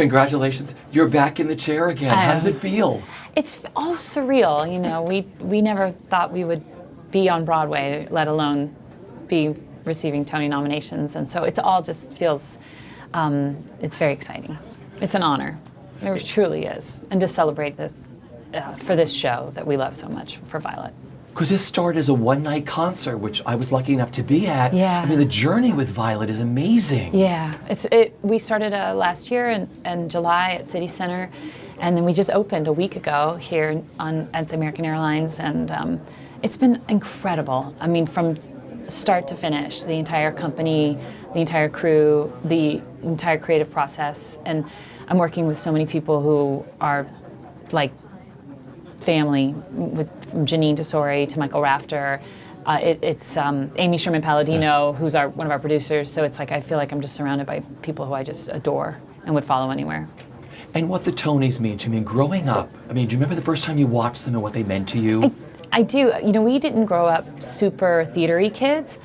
Congratulations. You're back in the chair again. How does it feel? It's all surreal. You know, we never thought we would be on Broadway, let alone be receiving Tony nominations. And so it's all just feels, it's very exciting. It's an honor. It truly is. And to celebrate this, for this show that we love so much, for Violet. Because this started as a one-night concert, which I was lucky enough to be at. Yeah. I mean, the journey with Violet is amazing. Yeah. We started last year in July at City Center, and then we just opened a week ago here at the American Airlines, and it's been incredible. I mean, from start to finish, the entire company, the entire crew, the entire creative process, and I'm working with so many people who are like family, from Janine Tesori to Michael Rafter. It's Amy Sherman Palladino, who's one of our producers, so it's like I feel like I'm just surrounded by people who I just adore and would follow anywhere. And what the Tonys mean to me, growing up, I mean, do you remember the first time you watched them and what they meant to you? I do. You know, we didn't grow up super theater-y kids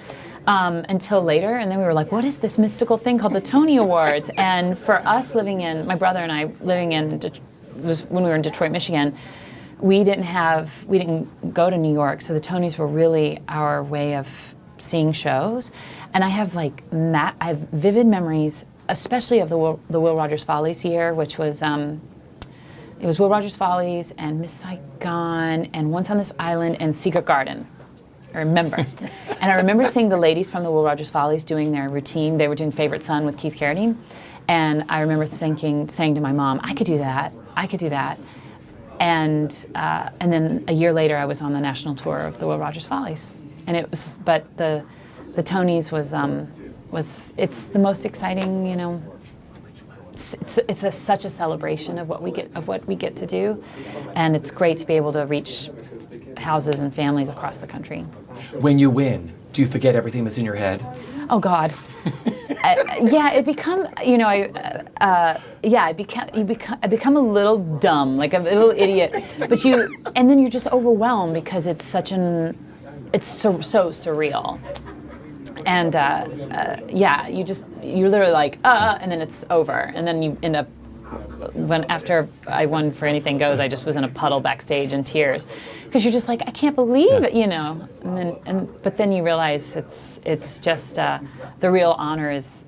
until later, and then we were like, what is this mystical thing called the Tony Awards? And for us my brother and I living in, was when we were in Detroit, Michigan, we didn't go to New York, so the Tonys were really our way of seeing shows. And I have I have vivid memories, especially of the Will Rogers Follies year, which was, it was Will Rogers Follies and Miss Saigon and Once on This Island and Secret Garden. I remember. And I remember seeing the ladies from the Will Rogers Follies doing their routine. They were doing Favorite Son with Keith Carradine. And I remember saying to my mom, I could do that. I could do that. And then a year later, I was on the national tour of the Will Rogers Follies, and but the Tonys it's the most exciting, you know. It's such a celebration of what we get to do, and it's great to be able to reach houses and families across the country. When you win, do you forget everything that's in your head? Oh God. Yeah, I become a little dumb, like a little idiot. And then you're just overwhelmed because it's so surreal. And you're literally like, and then it's over, and then you end up. After I won For Anything Goes, I just was in a puddle backstage in tears, because you're just like, I can't believe it, you know. But then you realize it's just the real honor is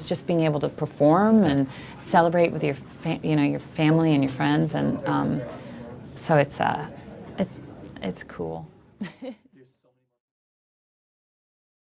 just being able to perform and celebrate with your family and your friends, and so it's cool.